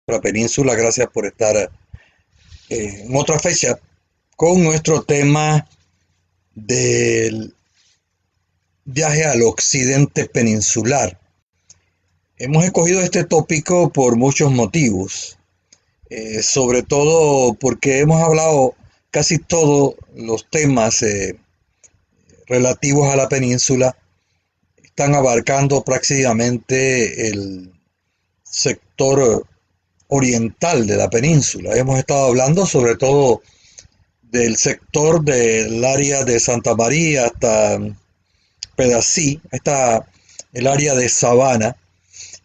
la península. Gracias por estar en otra fecha con nuestro tema del viaje al occidente peninsular. Hemos escogido este tópico por muchos motivos, sobre todo porque hemos hablado casi todos los temas relativos a la península, están abarcando prácticamente el sector oriental de la península. Hemos estado hablando sobre todo del sector del área de Santa María hasta Pedací, hasta el área de Sabana,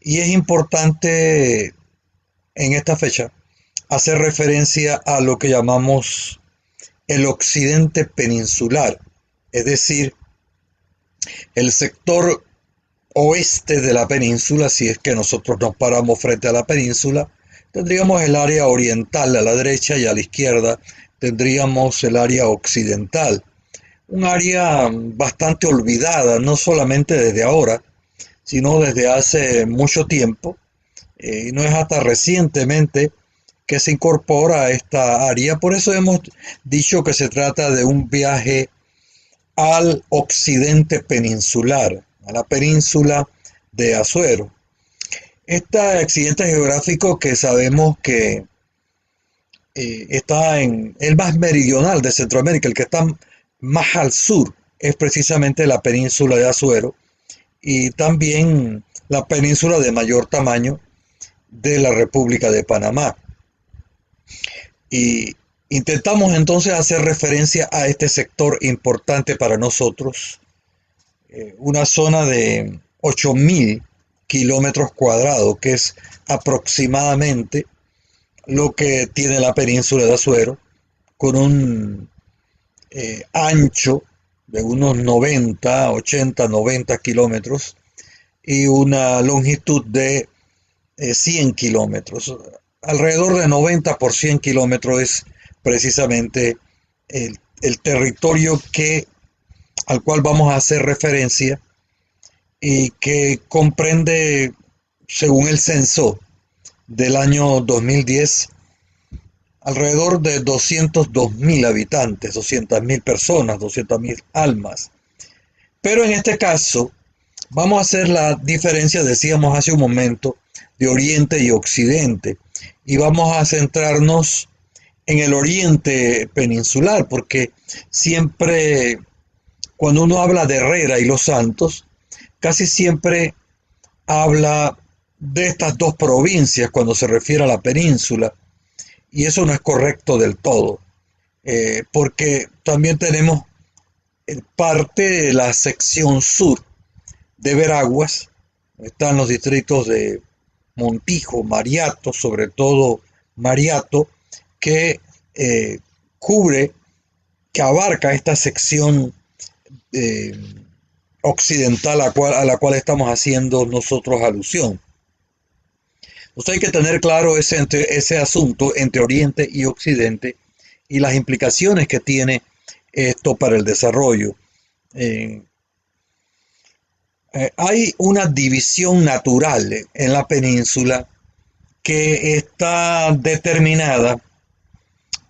y es importante en esta fecha hacer referencia a lo que llamamos el occidente peninsular, es decir, el sector oeste de la península. Si es que nosotros nos paramos frente a la península, tendríamos el área oriental a la derecha y a la izquierda tendríamos el área occidental. Un área bastante olvidada, no solamente desde ahora, sino desde hace mucho tiempo. Y no es hasta recientemente que se incorpora a esta área. Por eso hemos dicho que se trata de un viaje al occidente peninsular, a la península de Azuero. Este accidente geográfico que sabemos que está en el más meridional de Centroamérica, el que está más al sur, es precisamente la península de Azuero y también la península de mayor tamaño de la República de Panamá. Y intentamos entonces hacer referencia a este sector importante para nosotros, una zona de 8.000 kilómetros cuadrados, que es aproximadamente lo que tiene la península de Azuero, con un ancho de unos 90, 80, 90 kilómetros y una longitud de 100 kilómetros. Alrededor de 90 por 100 kilómetros es precisamente el territorio al cual vamos a hacer referencia y que comprende, según el censo del año 2010, alrededor de 202.000 habitantes, 200.000 personas, 200.000 almas. Pero en este caso vamos a hacer la diferencia, decíamos hace un momento, de Oriente y Occidente. Y vamos a centrarnos en el Oriente peninsular, porque siempre cuando uno habla de Herrera y Los Santos, casi siempre habla de estas dos provincias cuando se refiere a la península, y eso no es correcto del todo, porque también tenemos parte de la sección sur de Veraguas, están los distritos de Montijo, Mariato, sobre todo Mariato, que cubre, que abarca esta sección eh, occidental a la cual estamos haciendo nosotros alusión. Entonces hay que tener claro ese asunto entre Oriente y Occidente y las implicaciones que tiene esto para el desarrollo. Eh, Hay una división natural en la península que está determinada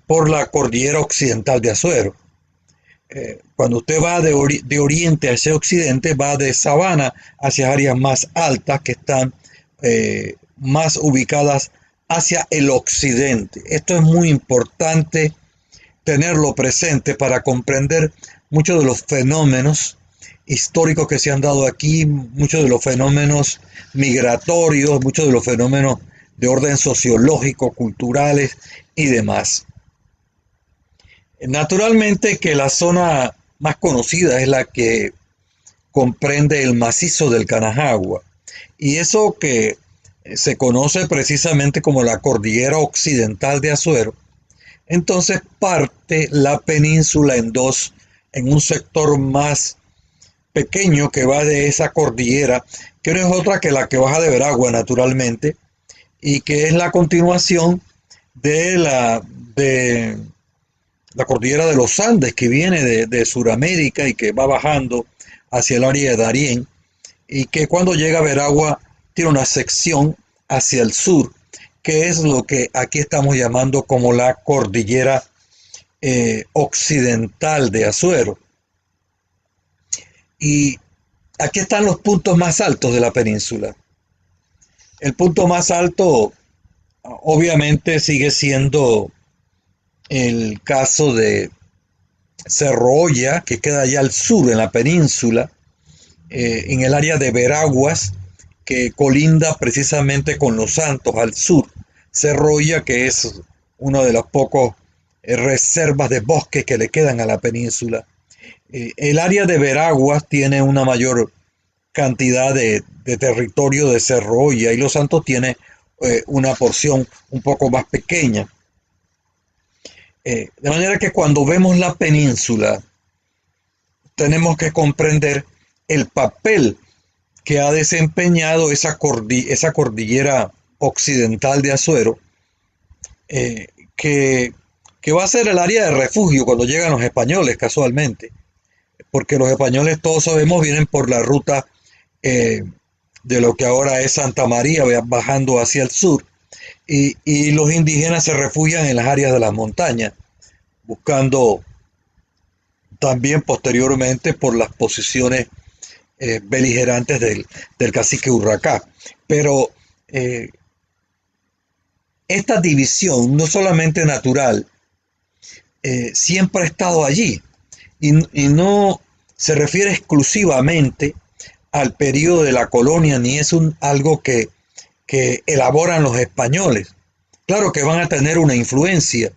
por la cordillera occidental de Azuero. Cuando usted va de oriente hacia occidente, va de sabana hacia áreas más altas que están más ubicadas hacia el occidente. Esto es muy importante tenerlo presente para comprender muchos de los fenómenos históricos que se han dado aquí, muchos de los fenómenos migratorios, muchos de los fenómenos de orden sociológico, culturales y demás. Naturalmente que la zona más conocida es la que comprende el macizo del Canajagua, y eso que se conoce precisamente como la cordillera occidental de Azuero. Entonces parte la península en dos, en un sector más pequeño que va de esa cordillera, que no es otra que la que baja de Veragua naturalmente, y que es la continuación de la cordillera de los Andes, que viene de Sudamérica y que va bajando hacia el área de Darién, y que cuando llega a Veragua tiene una sección hacia el sur que es lo que aquí estamos llamando como la cordillera occidental de Azuero. Y aquí están los puntos más altos de la península. El punto más alto, obviamente, sigue siendo el caso de Cerro Olla, que queda allá al sur en la península, en el área de Veraguas, que colinda precisamente con Los Santos al sur. Cerro Olla, que es una de las pocas reservas de bosque que le quedan a la península. El área de Veraguas tiene una mayor cantidad de territorio de Cerro Olla y Los Santos tiene una porción un poco más pequeña. De manera que cuando vemos la península, tenemos que comprender el papel que ha desempeñado esa cordillera occidental de Azuero, eh, que, que va a ser el área de refugio cuando llegan los españoles casualmente, porque los españoles todos sabemos vienen por la ruta eh, de lo que ahora es Santa María, bajando hacia el sur, y los indígenas se refugian en las áreas de las montañas, buscando también posteriormente por las posiciones beligerantes del cacique Urracá. Pero esta división, no solamente natural, siempre ha estado allí y no se refiere exclusivamente al periodo de la colonia, ni es algo que elaboran los españoles. Claro que van a tener una influencia,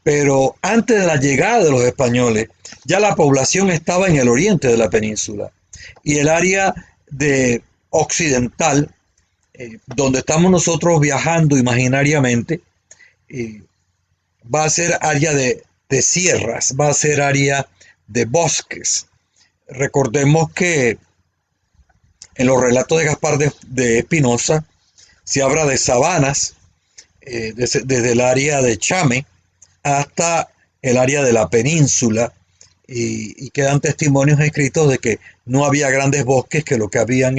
pero antes de la llegada de los españoles, ya la población estaba en el oriente de la península y el área de occidental, donde estamos nosotros viajando imaginariamente, eh, va a ser área de sierras, va a ser área de bosques. Recordemos que en los relatos de Gaspar de Espinosa se habla de sabanas, desde el área de Chame hasta el área de la península, y quedan testimonios escritos de que no había grandes bosques, que lo que habían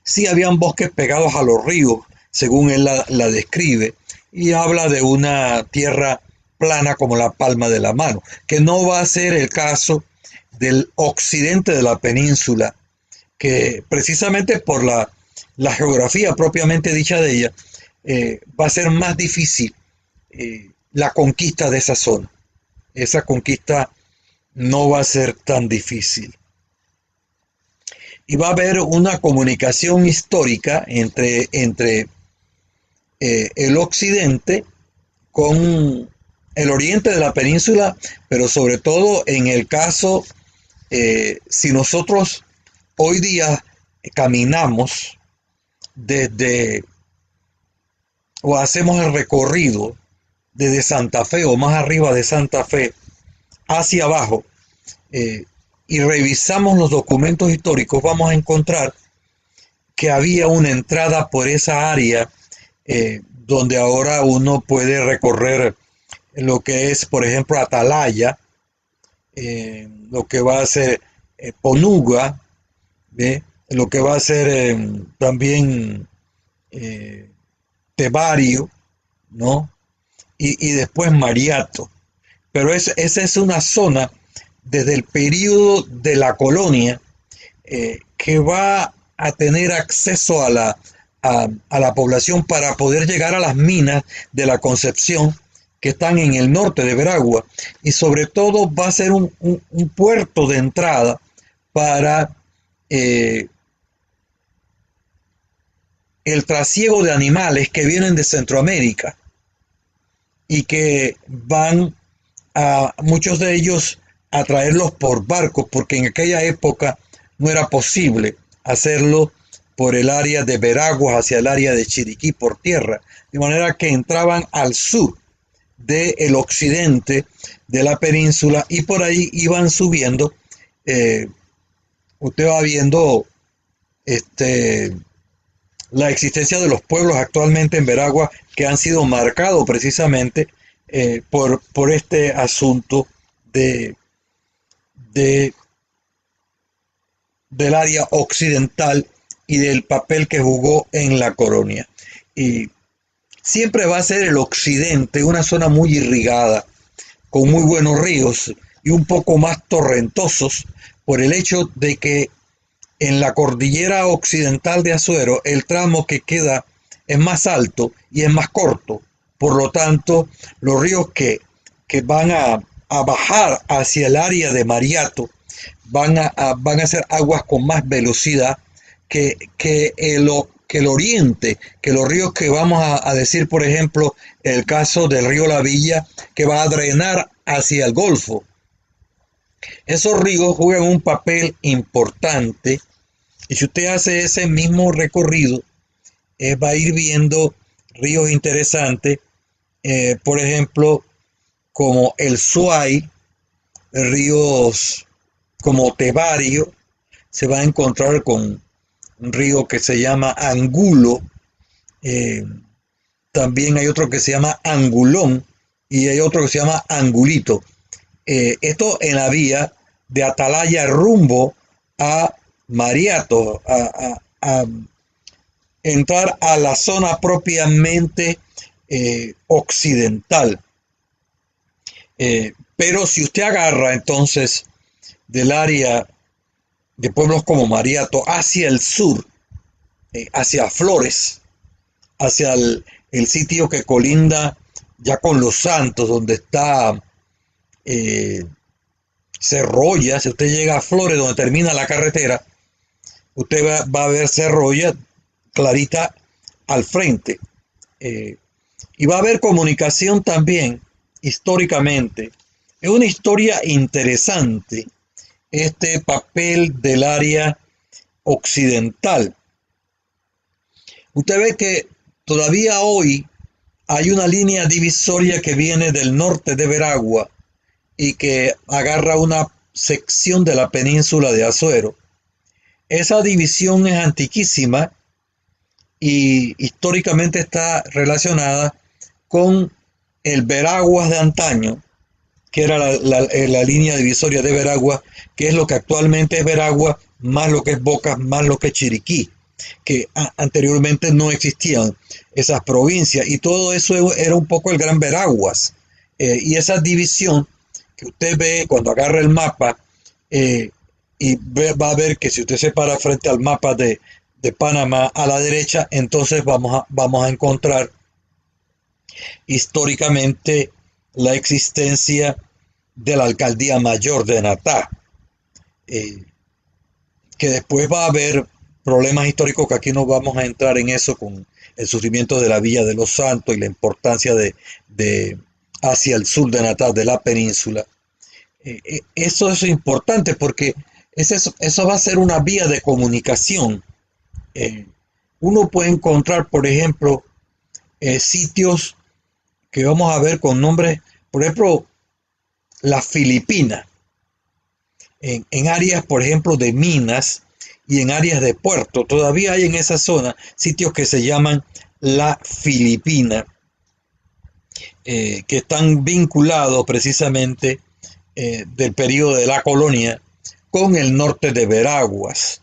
sí habían bosques pegados a los ríos, según él la describe, y habla de una tierra plana como la palma de la mano, que no va a ser el caso del occidente de la península, que precisamente por la geografía propiamente dicha de ella, va a ser más difícil la conquista de esa zona. Esa conquista no va a ser tan difícil. Y va a haber una comunicación histórica entre el occidente con el oriente de la península, pero sobre todo en el caso, si nosotros hoy día caminamos desde o hacemos el recorrido desde Santa Fe o más arriba de Santa Fe hacia abajo, eh, y revisamos los documentos históricos, vamos a encontrar que había una entrada por esa área, donde ahora uno puede recorrer lo que es, por ejemplo, Atalaya, lo que va a ser Ponuga, ¿ve? Lo que va a ser también eh, Tebario, ¿no? Y después Mariato. Pero esa es una zona desde el periodo de la colonia, que va a tener acceso a la población para poder llegar a las minas de la Concepción, que están en el norte de Veragua, y sobre todo va a ser un puerto de entrada para el trasiego de animales que vienen de Centroamérica y que van a muchos de ellos a traerlos por barco, porque en aquella época no era posible hacerlo por el área de Veraguas hacia el área de Chiriquí por tierra, de manera que entraban al sur del occidente de la península y por ahí iban subiendo. Usted va viendo la existencia de los pueblos actualmente en Veragua, que han sido marcados precisamente por este asunto de, de, del área occidental y del papel que jugó en la colonia. Y siempre va a ser el occidente, una zona muy irrigada, con muy buenos ríos y un poco más torrentosos por el hecho de que en la cordillera occidental de Azuero el tramo que queda es más alto y es más corto. Por lo tanto, los ríos que van a bajar hacia el área de Mariato van a ser aguas con más velocidad que el oriente, que los ríos que vamos a decir, por ejemplo, el caso del río La Villa, que va a drenar hacia el Golfo. Esos ríos juegan un papel importante y si usted hace ese mismo recorrido, va a ir viendo ríos interesantes, por ejemplo, como el Suay, ríos como Tebario, se va a encontrar con un río que se llama Angulo, eh, también hay otro que se llama Angulón y hay otro que se llama Angulito. Esto en la vía de Atalaya rumbo a Mariato, a entrar a la zona propiamente occidental. Pero si usted agarra entonces del área de pueblos como Mariato hacia el sur, hacia Flores, hacia el sitio que colinda ya con Los Santos, donde está Cerrolla, si usted llega a Flores, donde termina la carretera, usted va a ver Cerrolla clarita al frente. Y va a haber comunicación también históricamente. Es una historia interesante este papel del área occidental. Usted ve que todavía hoy hay una línea divisoria que viene del norte de Veragua y que agarra una sección de la península de Azuero. Esa división es antiquísima y históricamente está relacionada con el Veraguas de antaño, que era la línea divisoria de Veragua, que es lo que actualmente es Veragua, más lo que es Bocas, más lo que es Chiriquí, que anteriormente no existían esas provincias, y todo eso era un poco el Gran Veraguas. Y esa división que usted ve cuando agarra el mapa, va a ver que si usted se para frente al mapa de Panamá a la derecha, entonces vamos a encontrar históricamente la existencia de la alcaldía mayor de Natá, que después va a haber problemas históricos que aquí no vamos a entrar en eso con el surgimiento de la Villa de los Santos y la importancia de hacia el sur de Natá, de la península. Eso es importante porque eso va a ser una vía de comunicación. Uno puede encontrar, por ejemplo, sitios que vamos a ver con nombres, por ejemplo, la Filipina, en áreas, por ejemplo, de minas y en áreas de puerto. Todavía hay en esa zona sitios que se llaman la Filipina, que están vinculados precisamente del periodo de la colonia con el norte de Veraguas.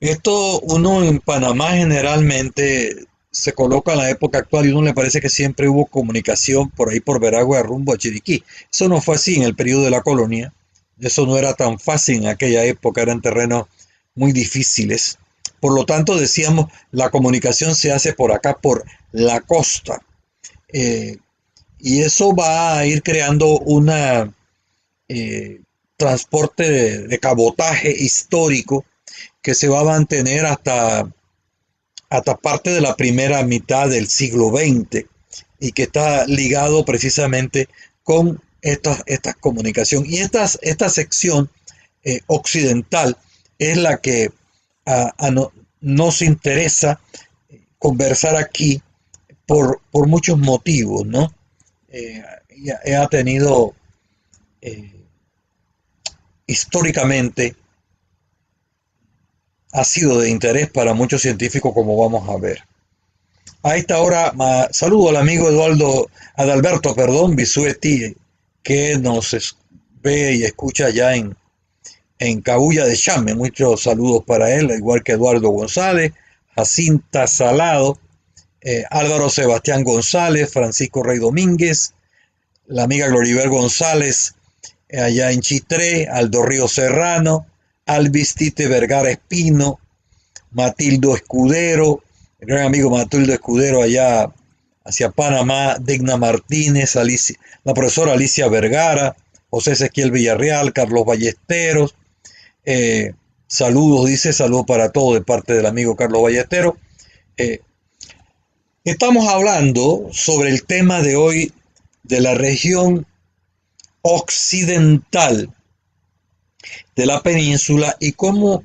Esto uno en Panamá generalmente se coloca en la época actual y uno le parece que siempre hubo comunicación por ahí por Veragua rumbo a Chiriquí. Eso no fue así en el periodo de la colonia. Eso no era tan fácil en aquella época, eran terrenos muy difíciles. Por lo tanto, decíamos, la comunicación se hace por acá, por la costa. Y eso va a ir creando una transporte de cabotaje histórico que se va a mantener hasta parte de la primera mitad del siglo XX y que está ligado precisamente con estas comunicaciones. Y esta sección occidental es la que nos interesa conversar aquí por muchos motivos, ¿no? Ha tenido históricamente ha sido de interés para muchos científicos, como vamos a ver. A esta hora, saludo al amigo Adalberto, Bisuetti, que nos ve y escucha ya en Cabuya de Chame. Muchos saludos para él, igual que Eduardo González, Jacinta Salado, Álvaro Sebastián González, Francisco Rey Domínguez, la amiga Gloribel González, allá en Chitré, Aldo Río Serrano, Alvis Tite Vergara Espino, Matildo Escudero, el gran amigo Matildo Escudero allá hacia Panamá, Digna Martínez, la profesora Alicia Vergara, José Ezequiel Villarreal, Carlos Ballesteros, saludos, dice, saludos para todos de parte del amigo Carlos Ballesteros. Estamos hablando sobre el tema de hoy de la región occidental de la península y cómo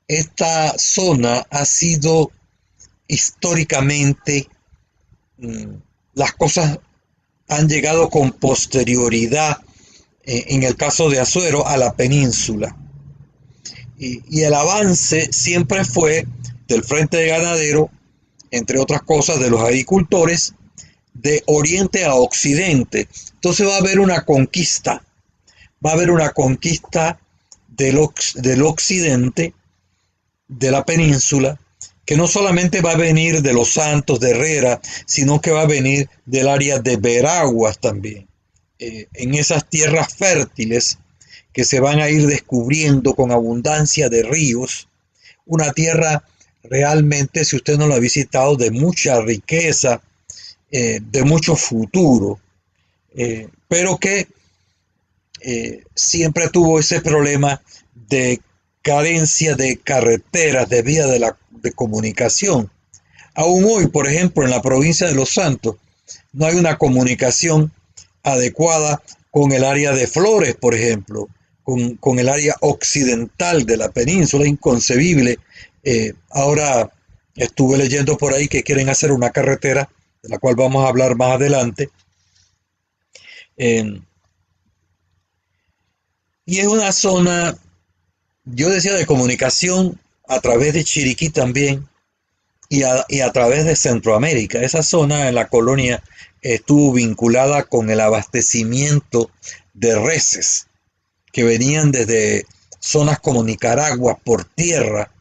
esta zona ha sido históricamente, las cosas han llegado con posterioridad, en el caso de Azuero, a la península. Y el avance siempre fue del Frente de Ganadero, entre otras cosas, de los agricultores, de oriente a occidente. Entonces va a haber una conquista del occidente, de la península, que no solamente va a venir de Los Santos, de Herrera, sino que va a venir del área de Veraguas también, en esas tierras fértiles que se van a ir descubriendo con abundancia de ríos, una tierra realmente, si usted no la ha visitado, de mucha riqueza, de mucho futuro, pero que siempre tuvo ese problema de carencia de carreteras, de vías de comunicación. Aún hoy, por ejemplo, en la provincia de Los Santos, no hay una comunicación adecuada con el área de Flores, por ejemplo, con el área occidental de la península, inconcebible. Ahora estuve leyendo por ahí que quieren hacer una carretera, de la cual vamos a hablar más adelante. Y es una zona, yo decía, de comunicación a través de Chiriquí también y a través de Centroamérica. Esa zona en la colonia estuvo vinculada con el abastecimiento de reses que venían desde zonas como Nicaragua por tierra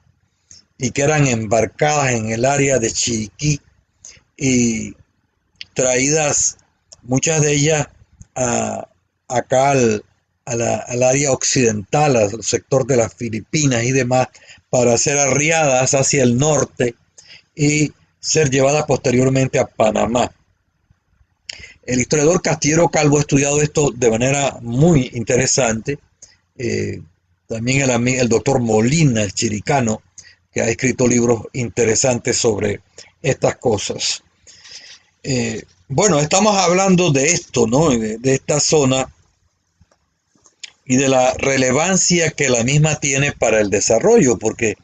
y que eran embarcadas en el área de Chiriquí y traídas, muchas de ellas acá al área occidental, al sector de las Filipinas y demás, para ser arriadas hacia el norte y ser llevadas posteriormente a Panamá. El historiador Castillero Calvo ha estudiado esto de manera muy interesante. También el doctor Molina, el chiricano, que ha escrito libros interesantes sobre estas cosas. Bueno, estamos hablando de esto, ¿no? De esta zona y de la relevancia que la misma tiene para el desarrollo, porque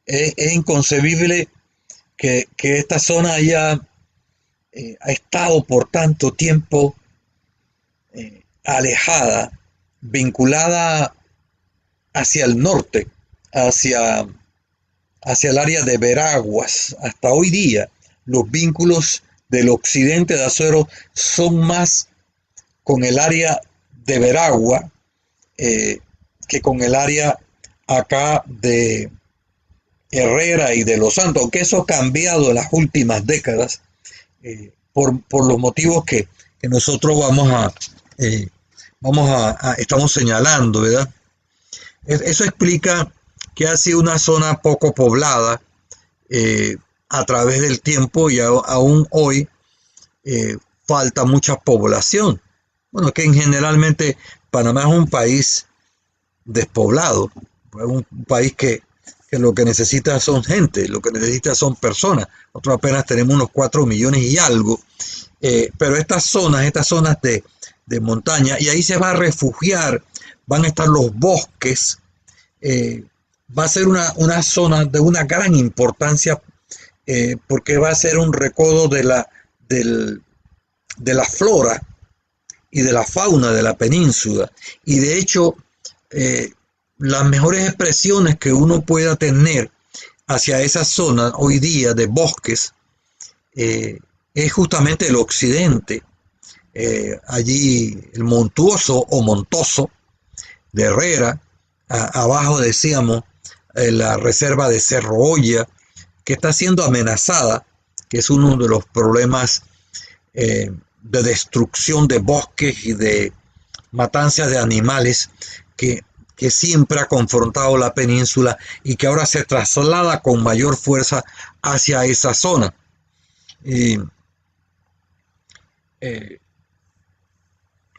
es inconcebible que esta zona haya ha estado por tanto tiempo alejada, vinculada hacia el norte, hacia el área de Veraguas. Hasta hoy día, los vínculos del occidente de Azuero son más con el área de Veragua que con el área acá de Herrera y de Los Santos, aunque eso ha cambiado en las últimas décadas por los motivos que nosotros estamos señalando, ¿verdad? Eso explica que ha sido una zona poco poblada a través del tiempo y aún hoy falta mucha población. Bueno, que generalmente Panamá es un país despoblado, es un país que lo que necesita son gente, lo que necesita son personas. Nosotros apenas tenemos unos 4 millones y algo, pero estas zonas de montaña, y ahí se va a refugiar, van a estar los bosques, va a ser una zona de una gran importancia porque va a ser un recodo de la flora y de la fauna de la península. Y de hecho, las mejores expresiones que uno pueda tener hacia esa zona hoy día de bosques es justamente el occidente. Allí el montuoso o montoso de Herrera, abajo decíamos la reserva de Cerro Olla, que está siendo amenazada, que es uno de los problemas de destrucción de bosques y de matanzas de animales que siempre ha confrontado la península y que ahora se traslada con mayor fuerza hacia esa zona.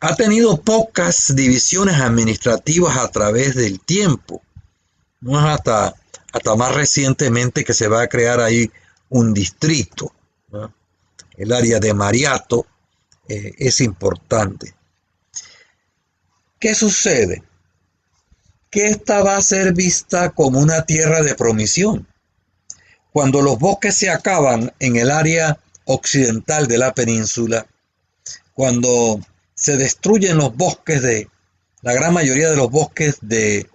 Ha tenido pocas divisiones administrativas a través del tiempo. No es hasta más recientemente que se va a crear ahí un distrito, ¿no? El área de Mariato es importante. ¿Qué sucede? Que esta va a ser vista como una tierra de promisión. Cuando los bosques se acaban en el área occidental de la península, cuando se destruyen los bosques la gran mayoría de los bosques de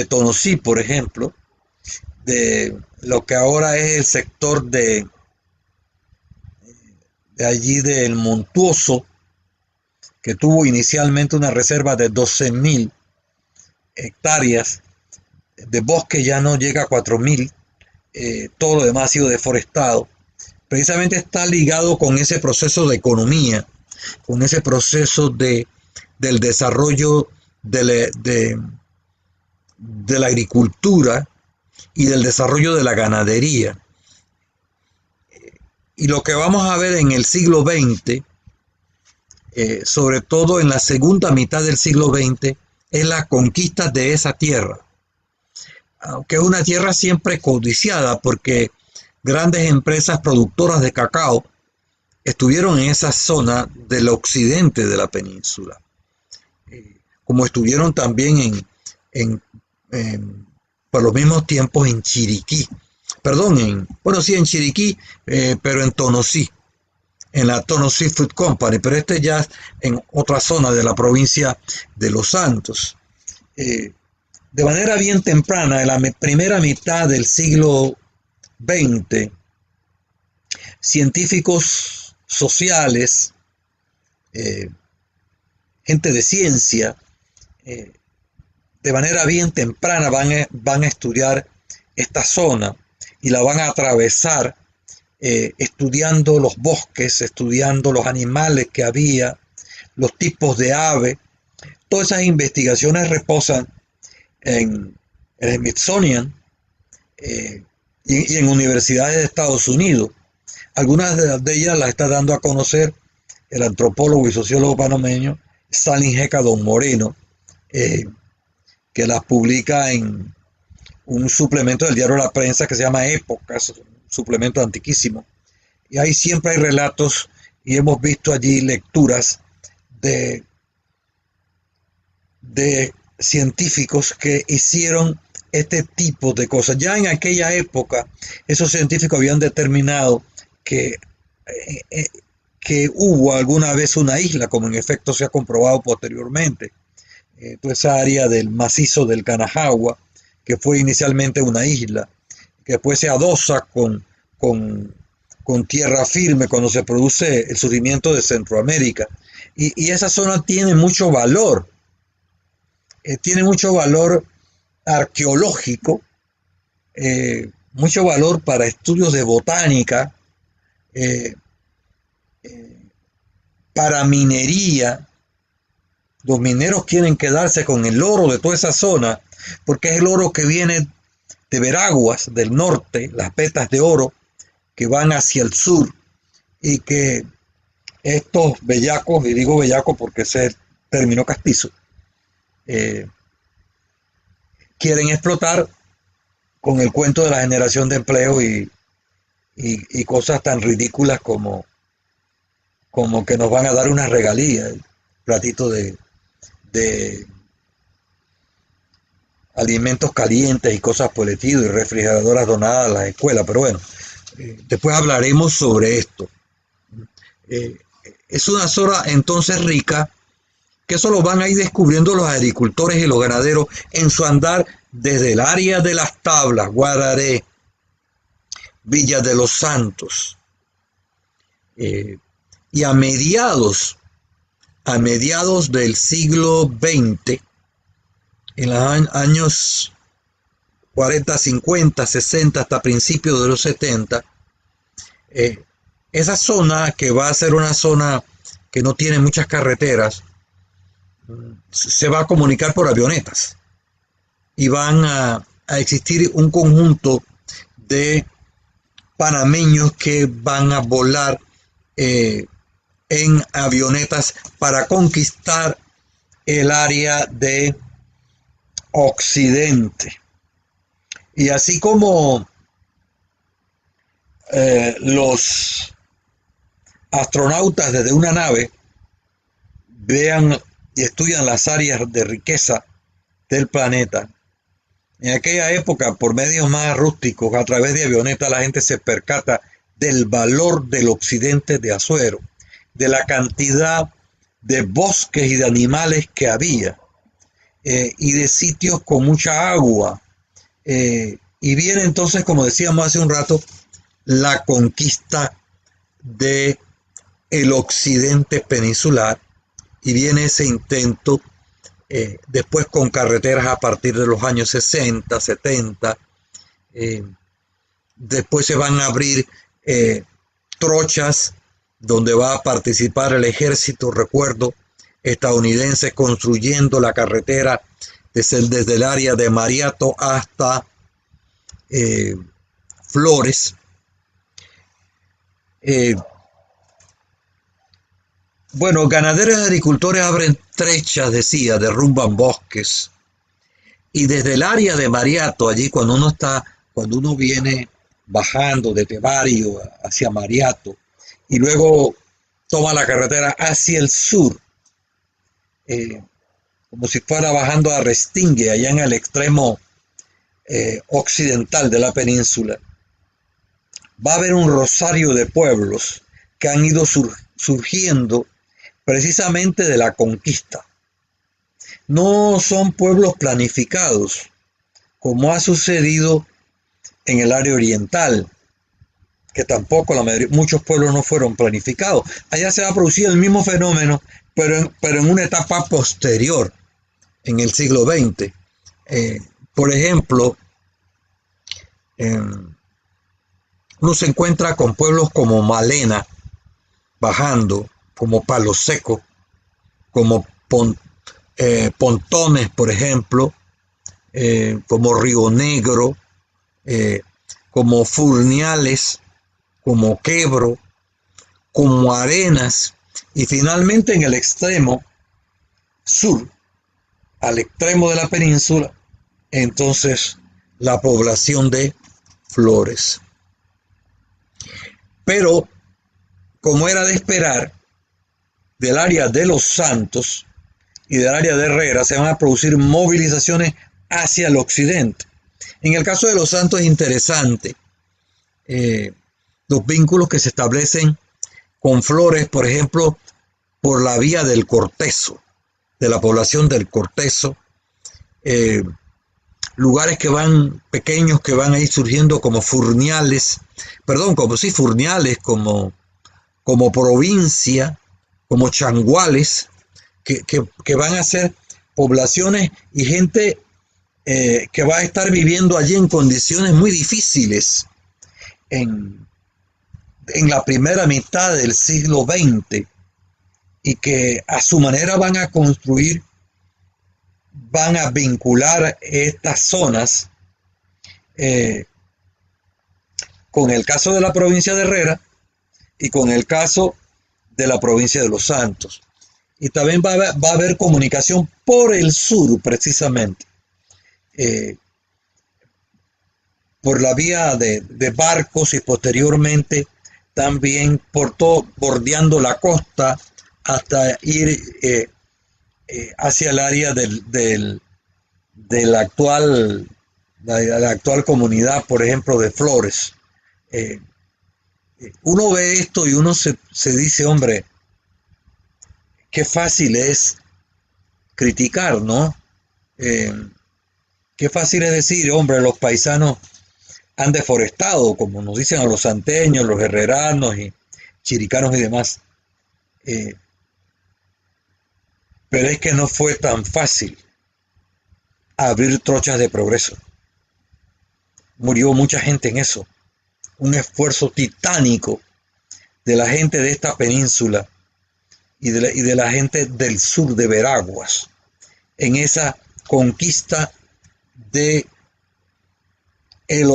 Tonosí, por ejemplo, de lo que ahora es el sector de allí del Montuoso, que tuvo inicialmente una reserva de 12.000 hectáreas de bosque, ya no llega a 4.000, todo lo demás ha sido deforestado. Precisamente está ligado con ese proceso de economía, con ese proceso del desarrollo de la agricultura y del desarrollo de la ganadería. Y lo que vamos a ver en el siglo XX, sobre todo en la segunda mitad del siglo XX, es la conquista de esa tierra. Aunque es una tierra siempre codiciada porque grandes empresas productoras de cacao estuvieron en esa zona del occidente de la península, como estuvieron también por los mismos tiempos en Chiriquí, en Chiriquí, pero en Tonosí, en la Tonosí Food Company, pero ya en otra zona de la provincia de Los Santos. De manera bien temprana, en la primera mitad del siglo XX, científicos sociales, gente de ciencia, de manera bien temprana van a estudiar esta zona y la van a atravesar estudiando los bosques, estudiando los animales que había, los tipos de ave. Todas esas investigaciones reposan en el Smithsonian y en universidades de Estados Unidos. Algunas de ellas las está dando a conocer el antropólogo y sociólogo panameño Stalin G. Don Moreno, que las publica en un suplemento del diario La Prensa que se llama Épocas, un suplemento antiquísimo. Y ahí siempre hay relatos y hemos visto allí lecturas de científicos que hicieron este tipo de cosas. Ya en aquella época, esos científicos habían determinado que hubo alguna vez una isla, como en efecto se ha comprobado posteriormente. Toda esa área del macizo del Canajagua, que fue inicialmente una isla, que después se adosa con tierra firme cuando se produce el surgimiento de Centroamérica. Y esa zona tiene mucho valor. Tiene mucho valor arqueológico, mucho valor para estudios de botánica, para minería. Los mineros quieren quedarse con el oro de toda esa zona, porque es el oro que viene de Veraguas, del norte, las vetas de oro que van hacia el sur, y que estos bellacos, y digo bellacos porque es el término castizo, quieren explotar con el cuento de la generación de empleo y cosas tan ridículas como que nos van a dar una regalía, el platito de alimentos calientes y cosas por el estilo, y refrigeradoras donadas a las escuelas. Pero bueno, después hablaremos sobre esto. Es una zona entonces rica, que eso lo van a ir descubriendo los agricultores y los ganaderos en su andar desde el área de las Tablas, Guararé, Villa de los Santos, y a mediados del siglo XX, en los años 40, 50, 60, hasta principios de los 70, esa zona que va a ser una zona que no tiene muchas carreteras, se va a comunicar por avionetas y van a existir un conjunto de panameños que van a volar en avionetas para conquistar el área de Occidente. Y así como los astronautas desde una nave vean y estudian las áreas de riqueza del planeta, en aquella época, por medios más rústicos, a través de avionetas, la gente se percata del valor del occidente de Azuero, de la cantidad de bosques y de animales que había, y de sitios con mucha agua. Y viene entonces, como decíamos hace un rato, la conquista de el occidente peninsular, y viene ese intento después con carreteras a partir de los años 60, 70. Después se van a abrir trochas donde va a participar el ejército, recuerdo, estadounidense, construyendo la carretera desde el área de Mariato hasta Flores. Bueno, ganaderos y agricultores abren trechas, decía, derrumban bosques. Y desde el área de Mariato, allí cuando uno viene bajando de Tebario hacia Mariato, y luego toma la carretera hacia el sur, como si fuera bajando a Restingue, allá en el extremo occidental de la península, va a haber un rosario de pueblos que han ido surgiendo precisamente de la conquista. No son pueblos planificados, como ha sucedido en el área oriental, que tampoco muchos pueblos no fueron planificados. Allá se va a producir el mismo fenómeno, pero en una etapa posterior, en el siglo XX. Por ejemplo, uno se encuentra con pueblos como Malena, bajando, como Palo Seco, como Pontones, por ejemplo, como Río Negro, como Furniales, como Quebro, como Arenas, y finalmente en el extremo sur, al extremo de la península, entonces la población de Flores. Pero, como era de esperar, del área de Los Santos y del área de Herrera se van a producir movilizaciones hacia el occidente. En el caso de Los Santos es interesante los vínculos que se establecen con Flores, por ejemplo, por la vía del Cortezo, de la población del Cortezo, lugares pequeños que van a ir surgiendo como Furniales, como provincia, como Changuales, que van a ser poblaciones y gente que va a estar viviendo allí en condiciones muy difíciles en la primera mitad del siglo XX, y que a su manera van a vincular estas zonas con el caso de la provincia de Herrera y con el caso de la provincia de Los Santos. Y también va a haber comunicación por el sur, precisamente, por la vía de barcos, y posteriormente también por todo, bordeando la costa hasta ir hacia el área de la actual comunidad, por ejemplo, de Flores. Uno ve esto y uno se dice, hombre, qué fácil es criticar, ¿no? Qué fácil es decir, hombre, los paisanos han deforestado, como nos dicen a los santeños, los herreranos y chiricanos y demás. Pero es que no fue tan fácil abrir trochas de progreso. murió mucha gente en eso. Un esfuerzo titánico de la gente de esta península y de la gente del sur de Veraguas en esa conquista de eh,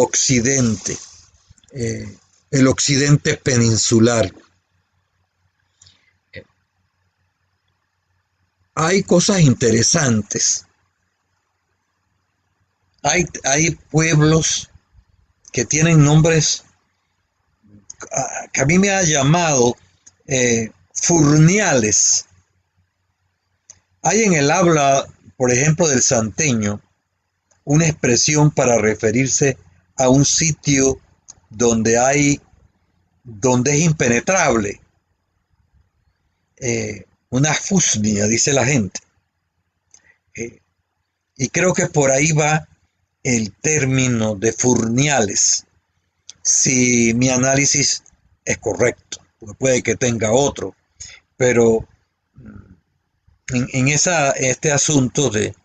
el occidente peninsular. Hay cosas interesantes. Hay pueblos que tienen nombres que a mí me ha llamado furniales. Hay en el habla, por ejemplo, del santeño, una expresión para referirse a un sitio donde es impenetrable. Una fusnia, dice la gente. Y creo que por ahí va el término de furniales, si mi análisis es correcto, porque puede que tenga otro, pero en este asunto de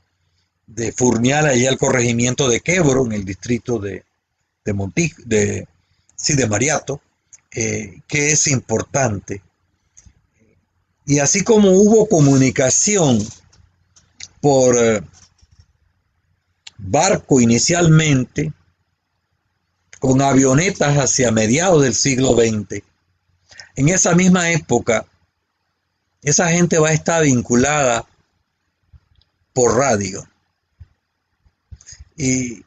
Furnial, allá el corregimiento de Quebro, en el distrito de Montijo, sí, de Mariato, que es importante. Y así como hubo comunicación por barco inicialmente, con avionetas hacia mediados del siglo XX, en esa misma época, esa gente va a estar vinculada por radio. Y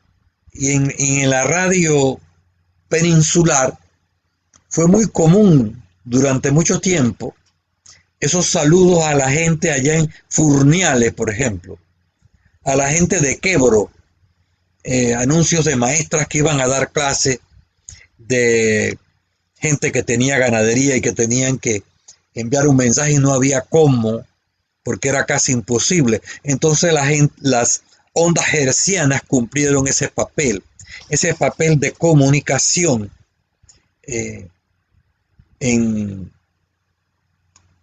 en la radio peninsular fue muy común durante mucho tiempo esos saludos a la gente allá en Furniales, por ejemplo, a la gente de Quebro, anuncios de maestras que iban a dar clase, de gente que tenía ganadería y que tenían que enviar un mensaje y no había cómo, porque era casi imposible. Entonces las ondas hertzianas cumplieron ese papel de comunicación en,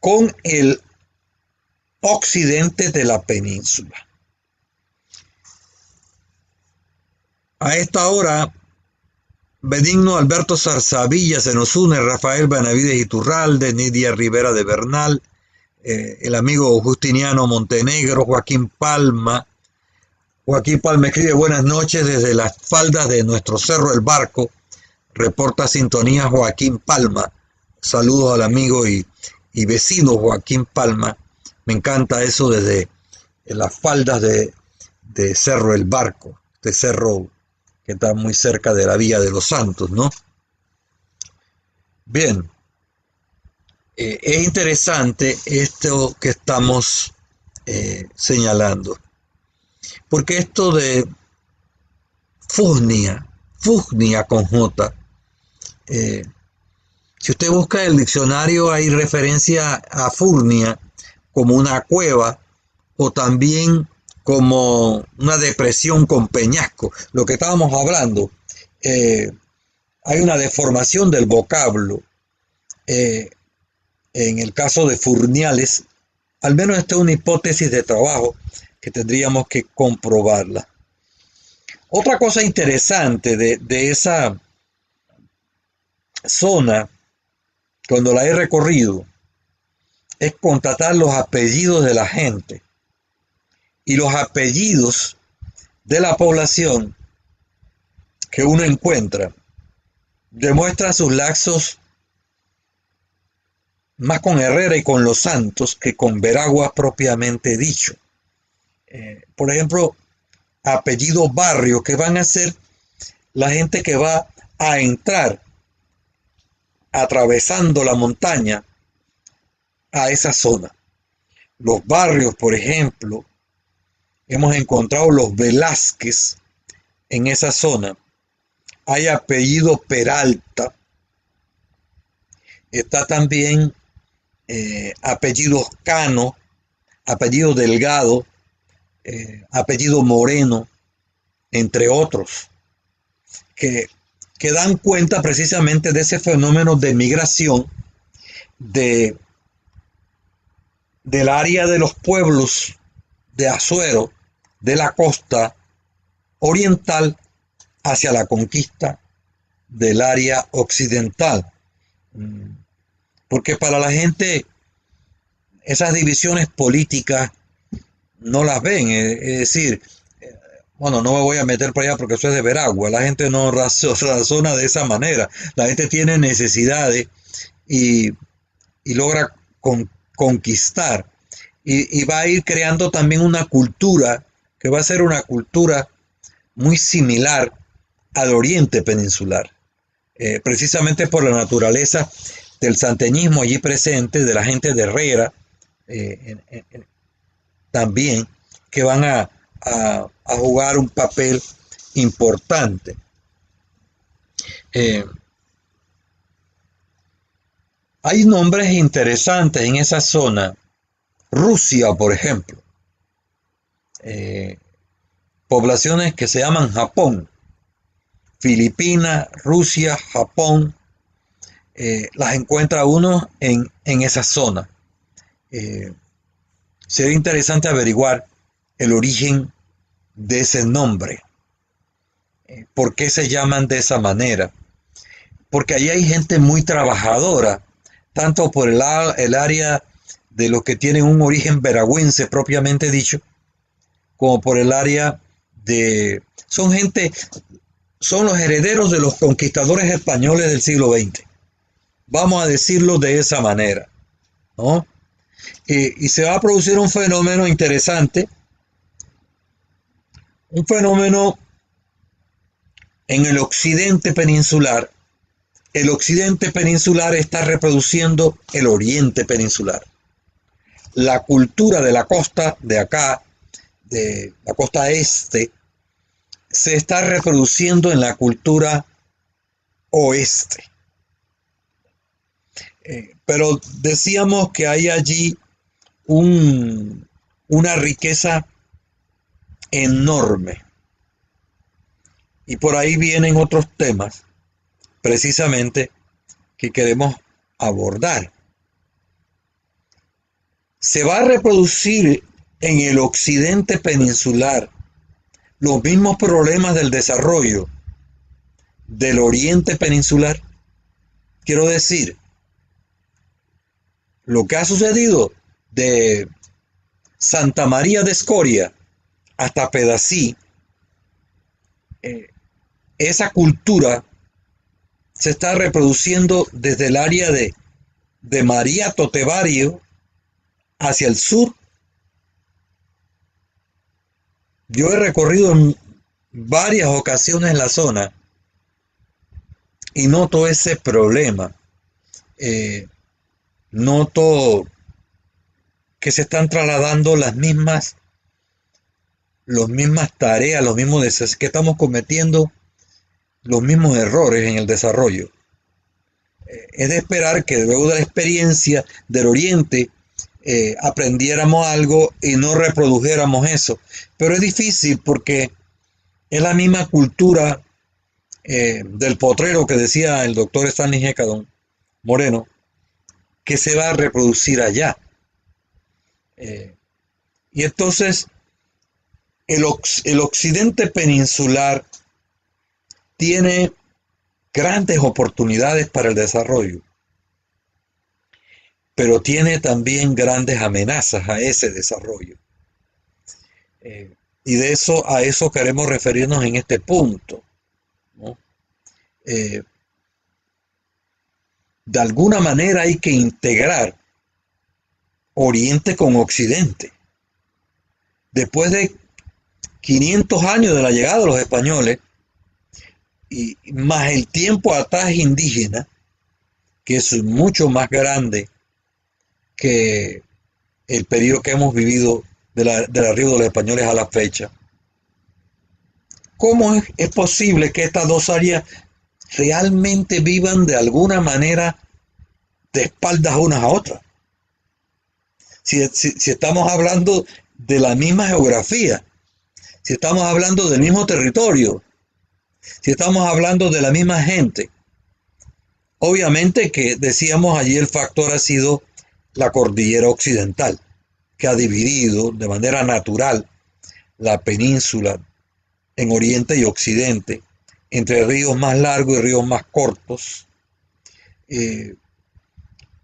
con el occidente de la península. A esta hora, Benigno Alberto Zarzavilla se nos une, Rafael Benavides Iturralde, Nidia Rivera de Bernal, el amigo Justiniano Montenegro, Joaquín Palma. Joaquín Palma escribe: buenas noches desde las faldas de nuestro Cerro El Barco. Reporta sintonía Joaquín Palma. Saludos al amigo y vecino Joaquín Palma. Me encanta eso desde las faldas de Cerro El Barco, este cerro que está muy cerca de la Villa de los Santos, ¿no? Bien, es interesante esto que estamos señalando, porque esto de Fusnia con J, si usted busca el diccionario hay referencia a Furnia como una cueva o también como una depresión con peñasco, lo que estábamos hablando. Hay una deformación del vocablo. En el caso de Furniales, al menos esta es una hipótesis de trabajo que tendríamos que comprobarla. Otra cosa interesante de esa zona, cuando la he recorrido, es constatar los apellidos de la gente. Y los apellidos de la población que uno encuentra demuestran sus lazos más con Herrera y con Los Santos que con Veraguas propiamente dicho. Por ejemplo, apellidos barrios que van a ser la gente que va a entrar atravesando la montaña a esa zona. Los barrios, por ejemplo, hemos encontrado los Velázquez en esa zona. Hay apellido Peralta. Está también apellidos Cano, apellido Delgado, apellido Moreno, entre otros, que dan cuenta precisamente de ese fenómeno de migración del área de los pueblos de Azuero, de la costa oriental, hacia la conquista del área occidental. Porque para la gente esas divisiones políticas no las ven, es decir, bueno, no me voy a meter para allá porque eso es de Veragua, la gente no razona de esa manera, la gente tiene necesidades y, y logra conquistar y va a ir creando también una cultura que va a ser una cultura muy similar al oriente peninsular, precisamente por la naturaleza del santeñismo allí presente, de la gente de Herrera, también, que van a jugar un papel importante. Eh, Hay nombres interesantes en esa zona. Rusia, por ejemplo. Eh, Poblaciones que se llaman Japón. Filipinas, Rusia, Japón. Las encuentra uno en esa zona. Sería interesante averiguar el origen de ese nombre. ¿Por qué se llaman de esa manera? Porque allí hay gente muy trabajadora, tanto por el área de los que tienen un origen veragüense propiamente dicho, como por el área de... Son los herederos de los conquistadores españoles del siglo XX. Vamos a decirlo de esa manera, ¿no? Y se va a producir un fenómeno interesante, un fenómeno en el occidente peninsular. El occidente peninsular está reproduciendo el oriente peninsular. La cultura de la costa de acá, de la costa este, se está reproduciendo en la cultura oeste. Pero decíamos que hay allí una riqueza enorme. Y por ahí vienen otros temas, precisamente, que queremos abordar. Se va a reproducir en el occidente peninsular los mismos problemas del desarrollo del oriente peninsular. Quiero decir, lo que ha sucedido de Santa María de Escoria hasta Pedací, esa cultura se está reproduciendo desde el área de María Totevario hacia el sur. Yo he recorrido en varias ocasiones la zona y noto ese problema. Noto que se están trasladando las mismas tareas, los mismos deseos, que estamos cometiendo los mismos errores en el desarrollo. Es de esperar que luego de la experiencia del Oriente aprendiéramos algo y no reprodujéramos eso. Pero es difícil porque es la misma cultura del potrero que decía el doctor Stanley G. Moreno, que se va a reproducir allá. Y entonces el occidente peninsular tiene grandes oportunidades para el desarrollo, pero tiene también grandes amenazas a ese desarrollo. Y a eso queremos referirnos en este punto, ¿no? De alguna manera hay que integrar Oriente con Occidente. Después de 500 años de la llegada de los españoles, y más el tiempo atrás indígena, que es mucho más grande que el periodo que hemos vivido del arribo de los españoles a la fecha. ¿Cómo es posible que estas dos áreas realmente vivan de alguna manera de espaldas unas a otras? Si estamos hablando de la misma geografía, si estamos hablando del mismo territorio, si estamos hablando de la misma gente. Obviamente que decíamos allí el factor ha sido la cordillera occidental, que ha dividido de manera natural la península en oriente y occidente, entre ríos más largos y ríos más cortos. eh,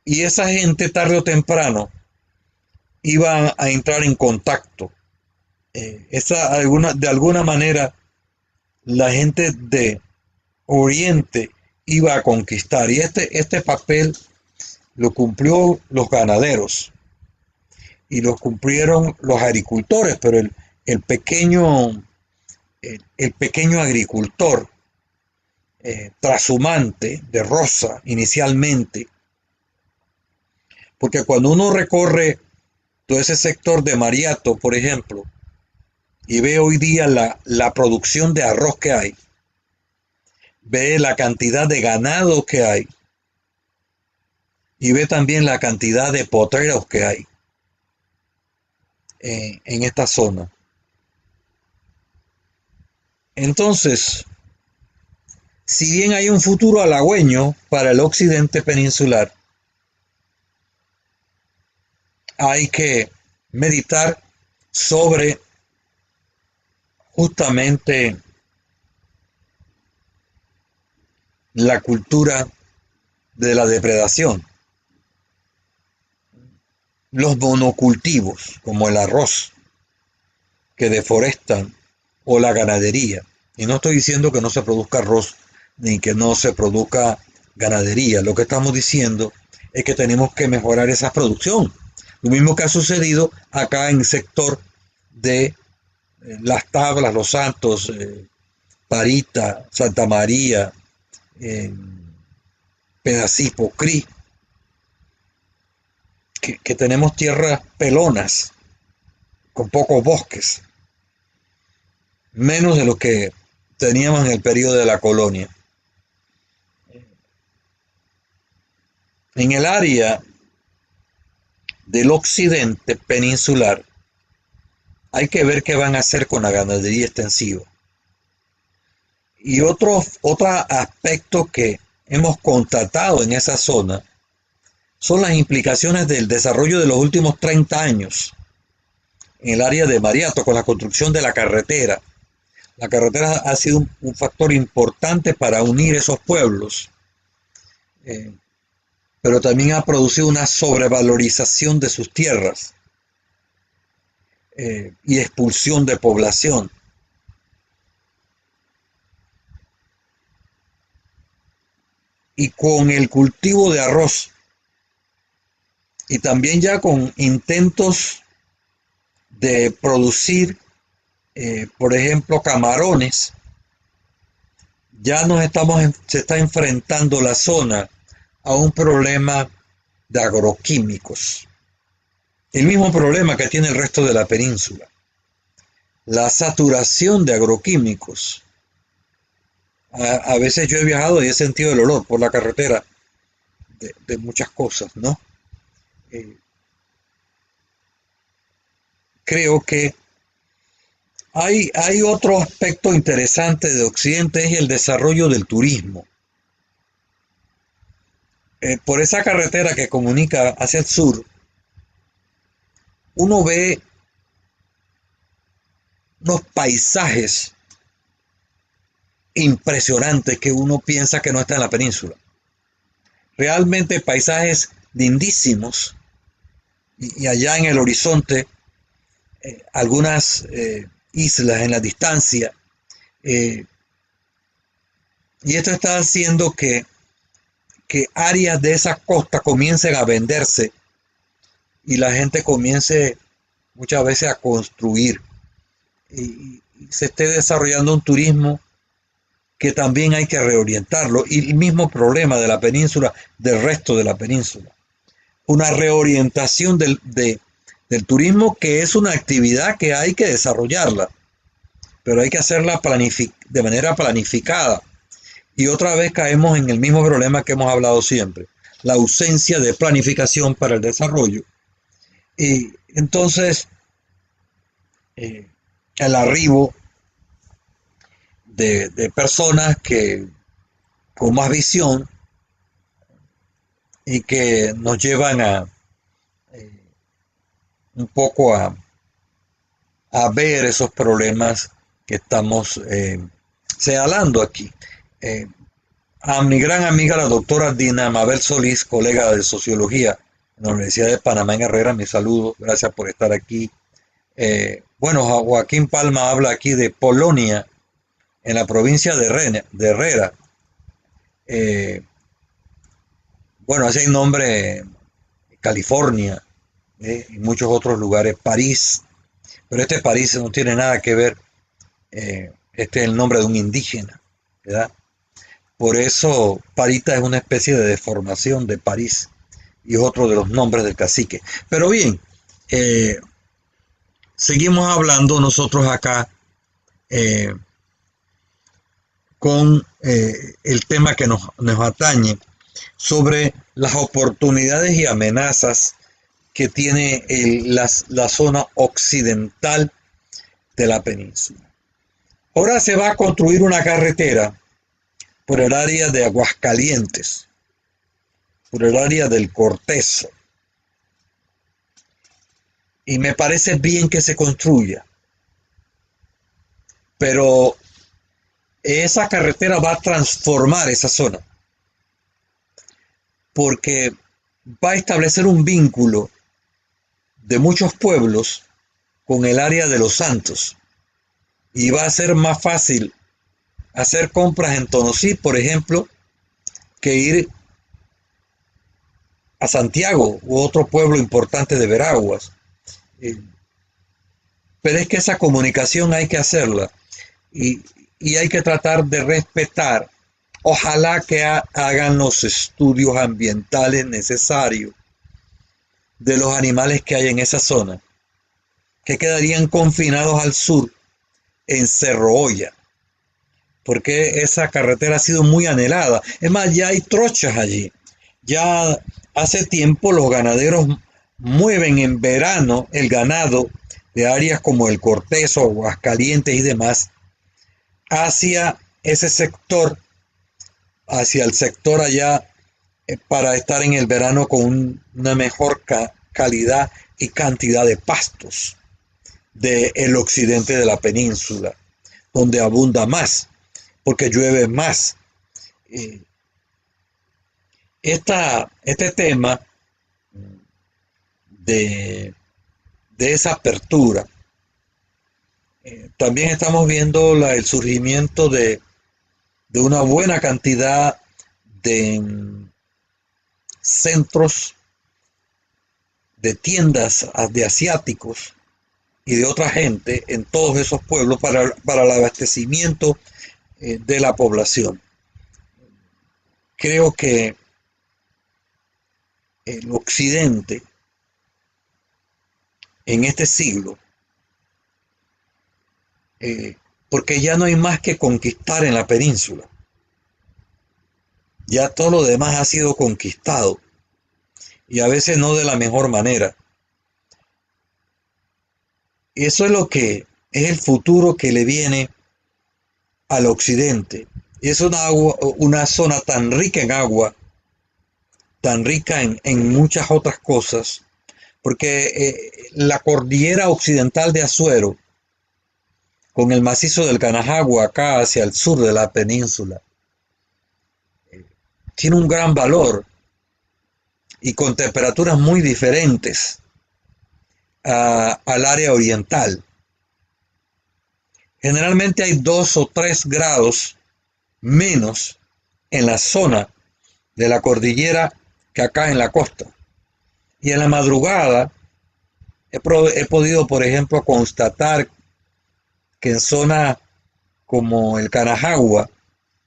y esa gente tarde o temprano iba a entrar en contacto. De alguna manera la gente de Oriente iba a conquistar. Y este papel lo cumplió los ganaderos y lo cumplieron los agricultores, pero el pequeño, el pequeño agricultor trashumante de Rosa inicialmente, porque cuando uno recorre todo ese sector de Mariato, por ejemplo, y ve hoy día la producción de arroz que hay, ve la cantidad de ganado que hay, y ve también la cantidad de potreros que hay en esta zona. Entonces, si bien hay un futuro halagüeño para el occidente peninsular, hay que meditar sobre justamente la cultura de la depredación, los monocultivos como el arroz que deforestan o la ganadería. Y no estoy diciendo que no se produzca arroz ni que no se produzca ganadería. Lo que estamos diciendo es que tenemos que mejorar esa producción. Lo mismo que ha sucedido acá en el sector de Las Tablas, Los Santos, Parita, Santa María, Pedacipo, Cri, que tenemos tierras pelonas, con pocos bosques, menos de lo que teníamos en el periodo de la colonia. En el área del occidente peninsular hay que ver qué van a hacer con la ganadería extensiva. Y otro aspecto que hemos constatado en esa zona son las implicaciones del desarrollo de los últimos 30 años en el área de Mariato con la construcción de la carretera. La carretera ha sido un factor importante para unir esos pueblos, pero también ha producido una sobrevalorización de sus tierras y expulsión de población. Y con el cultivo de arroz y también ya con intentos de producir, por ejemplo, camarones, ya se está enfrentando la zona a un problema de agroquímicos. El mismo problema que tiene el resto de la península. La saturación de agroquímicos. A veces yo he viajado y he sentido el olor por la carretera de muchas cosas, ¿no? Creo que hay otro aspecto interesante de Occidente, es el desarrollo del turismo. Por esa carretera que comunica hacia el sur, uno ve unos paisajes impresionantes que uno piensa que no está en la península. Realmente paisajes lindísimos y allá en el horizonte algunas islas en la distancia. Y esto está haciendo que áreas de esas costas comiencen a venderse y la gente comience muchas veces a construir y se esté desarrollando un turismo que también hay que reorientarlo, y el mismo problema de la península, del resto de la península. Una reorientación del turismo, que es una actividad que hay que desarrollarla, pero hay que hacerla de manera planificada. Y otra vez caemos en el mismo problema que hemos hablado siempre, la ausencia de planificación para el desarrollo. Y entonces, el arribo de personas que con más visión y que nos llevan un poco a ver esos problemas que estamos señalando aquí. Eh, a mi gran amiga, la doctora Dina Mabel Solís, colega de Sociología en la Universidad de Panamá en Herrera, mi saludo, gracias por estar aquí. Bueno, Joaquín Palma habla aquí de Polonia, en la provincia de Herrera. Eh, bueno, ese nombre, California, y muchos otros lugares, París, pero este París no tiene nada que ver, este es el nombre de un indígena, ¿verdad? Por eso Parita es una especie de deformación de París y es otro de los nombres del cacique. Pero bien, eh, seguimos hablando nosotros acá eh, con el tema que nos atañe sobre las oportunidades y amenazas que tiene la zona occidental de la península. Ahora se va a construir una carretera por el área de Aguascalientes, por el área del Cortezo. Y me parece bien que se construya, pero esa carretera va a transformar esa zona, porque va a establecer un vínculo de muchos pueblos con el área de Los Santos, y va a ser más fácil hacer compras en Tonosí, por ejemplo, que ir a Santiago u otro pueblo importante de Veraguas. Pero es que esa comunicación hay que hacerla y, y hay que tratar de respetar. Ojalá que hagan los estudios ambientales necesarios de los animales que hay en esa zona, que quedarían confinados al sur en Cerro Olla, porque esa carretera ha sido muy anhelada. Es más, ya hay trochas allí. Ya hace tiempo los ganaderos mueven en verano el ganado de áreas como el Cortezo, Aguascalientes y demás hacia ese sector, hacia el sector allá, para estar en el verano con una mejor calidad y cantidad de pastos del occidente de la península, donde abunda más, porque llueve más. Este tema de, de esa apertura, también estamos viendo el surgimiento de una buena cantidad de centros, de tiendas de asiáticos y de otra gente en todos esos pueblos para el abastecimiento de la población. Creo que el occidente en este siglo, porque ya no hay más que conquistar en la península, ya todo lo demás ha sido conquistado y a veces no de la mejor manera. Eso es lo que es el futuro que le viene al occidente. Es una zona tan rica en agua, tan rica en muchas otras cosas, porque la cordillera occidental de Azuero, con el macizo del Canajagua acá hacia el sur de la península, tiene un gran valor y con temperaturas muy diferentes al área oriental. Generalmente hay 2 o 3 grados menos en la zona de la cordillera que acá en la costa. Y en la madrugada he podido, por ejemplo, constatar que en zonas como el Canajagua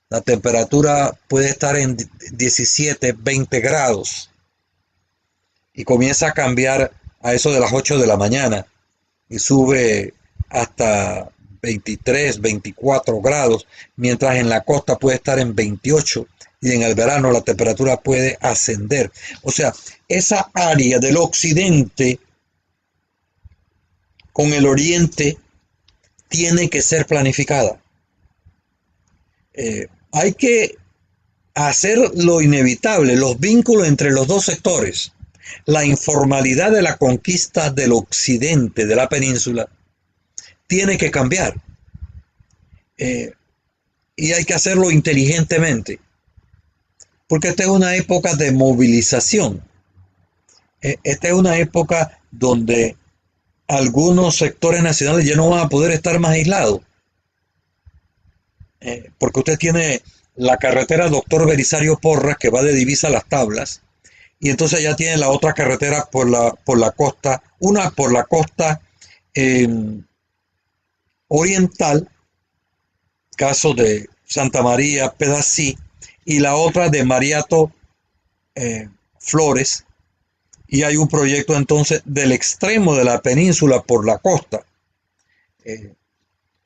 la temperatura puede estar en 17, 20 grados y comienza a cambiar a eso de las 8 de la mañana y sube hasta 23, 24 grados, mientras en la costa puede estar en 28 y en el verano la temperatura puede ascender. O sea, esa área del occidente con el oriente tiene que ser planificada. Hay que hacer lo inevitable, los vínculos entre los dos sectores. La informalidad de la conquista del occidente de la península tiene que cambiar. y hay que hacerlo inteligentemente, porque esta es una época de movilización. Esta es una época donde algunos sectores nacionales ya no van a poder estar más aislados, porque usted tiene la carretera Doctor Belisario Porras que va de Divisa a Las Tablas, y entonces ya tiene la otra carretera por la costa, una por la costa eh, oriental, caso de Santa María, Pedací, y la otra de Mariato, Flores, y hay un proyecto entonces del extremo de la península por la costa, eh,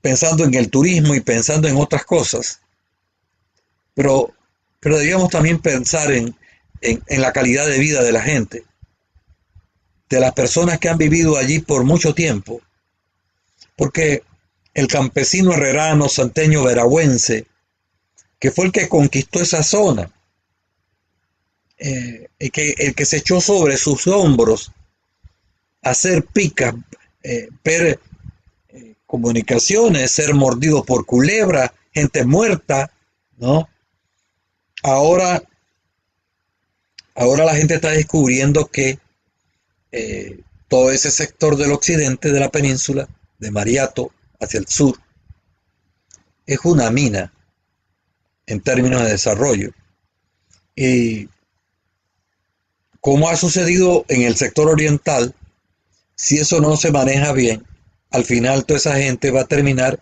pensando en el turismo y pensando en otras cosas, pero, pero debíamos también pensar en la calidad de vida de la gente, de las personas que han vivido allí por mucho tiempo, porque el campesino herrerano, santeño, veragüense, que fue el que conquistó esa zona, el que se echó sobre sus hombros a hacer picas, ver comunicaciones, ser mordido por culebra, gente muerta, ¿no? Ahora, ahora la gente está descubriendo que todo ese sector del occidente de la península, de Mariato hacia el sur, es una mina en términos de desarrollo. Y como ha sucedido en el sector oriental, si eso no se maneja bien, al final toda esa gente va a terminar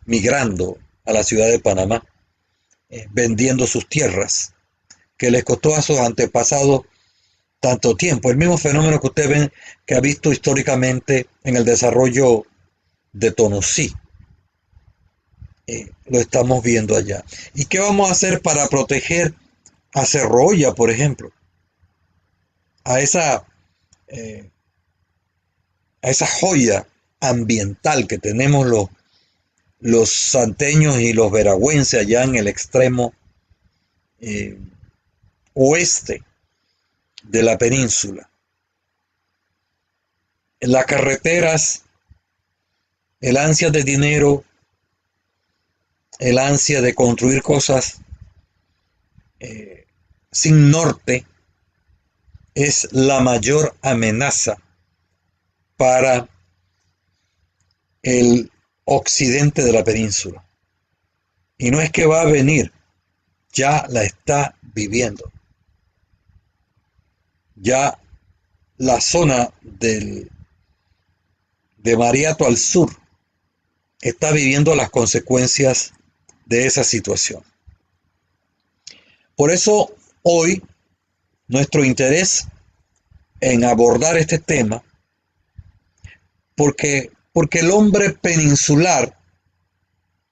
migrando a la ciudad de Panamá, vendiendo sus tierras, que les costó a sus antepasados tanto tiempo. El mismo fenómeno que usted ven, que ha visto históricamente en el desarrollo de Tonosí, lo estamos viendo allá. ¿Y qué vamos a hacer para proteger a Cerrolla, por ejemplo? A esa, eh, a esa joya ambiental que tenemos los santeños y los veragüenses allá en el extremo eh, oeste de la península. En las carreteras, el ansia de dinero, el ansia de construir cosas sin norte, es la mayor amenaza para el occidente de la península. Y no es que va a venir, ya la está viviendo. Ya la zona de Mariato al sur está viviendo las consecuencias de esa situación. Por eso hoy nuestro interés en abordar este tema, porque el hombre peninsular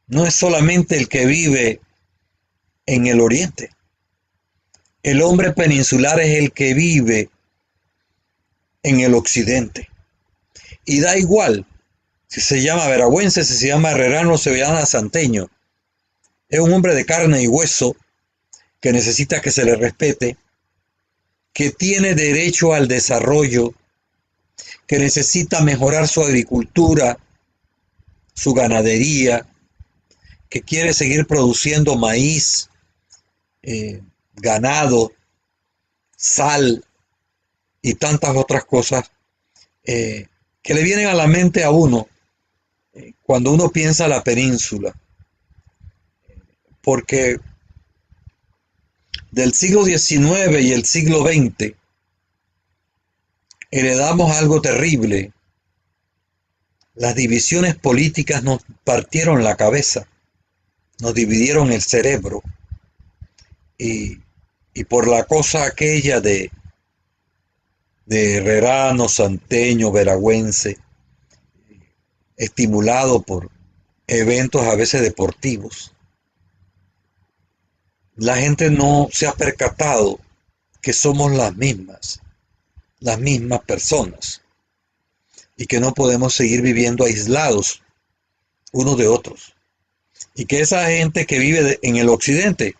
no es solamente el que vive en el oriente. El hombre peninsular es el que vive en el occidente. Y da igual si se llama veragüense, si se llama herrerano, si se llama santeño. Es un hombre de carne y hueso que necesita que se le respete, que tiene derecho al desarrollo, que necesita mejorar su agricultura, su ganadería, que quiere seguir produciendo maíz, ganado, sal y tantas otras cosas que le vienen a la mente a uno cuando uno piensa la península. Porque del siglo XIX y el siglo XX heredamos algo terrible. Las divisiones políticas nos partieron la cabeza, nos dividieron el cerebro y, y por la cosa aquella de herrerano, santeño, veragüense, estimulado por eventos a veces deportivos, la gente no se ha percatado que somos las mismas personas, y que no podemos seguir viviendo aislados unos de otros, y que esa gente que vive en el occidente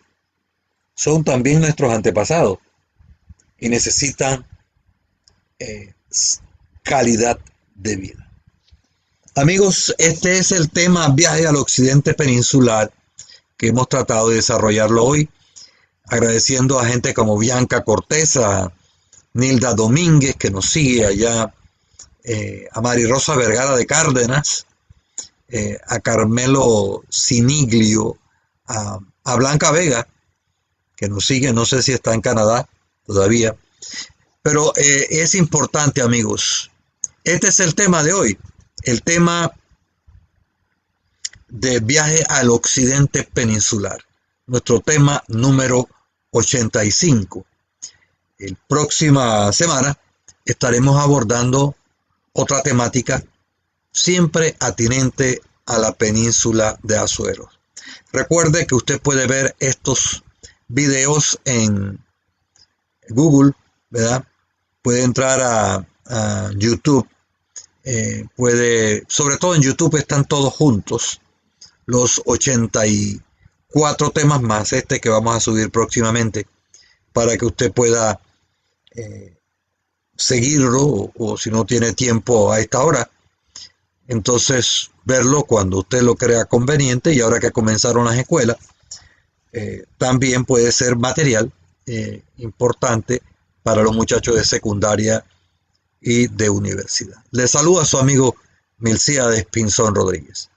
son también nuestros antepasados y necesitan calidad de vida. Amigos, este es el tema Viaje al Occidente Peninsular que hemos tratado de desarrollarlo hoy, agradeciendo a gente como Bianca Cortés, a Nilda Domínguez, que nos sigue allá, a Mari Rosa Vergara de Cárdenas, a Carmelo Siniglio, a Blanca Vega, que nos sigue, no sé si está en Canadá todavía, pero es importante, amigos. Este es el tema de hoy, el tema de viaje al occidente peninsular, nuestro tema número 85. La próxima semana estaremos abordando otra temática siempre atinente a la península de Azuero. Recuerde que usted puede ver estos videos en Google, ¿verdad? Puede entrar a YouTube, sobre todo en YouTube están todos juntos, los 84 temas más este que vamos a subir próximamente, para que usted pueda seguirlo, o si no tiene tiempo a esta hora, entonces verlo cuando usted lo crea conveniente. Y ahora que comenzaron las escuelas, también puede ser material importante para los muchachos de secundaria y de universidad. Les saluda su amigo Milcíades Pinzón Rodríguez.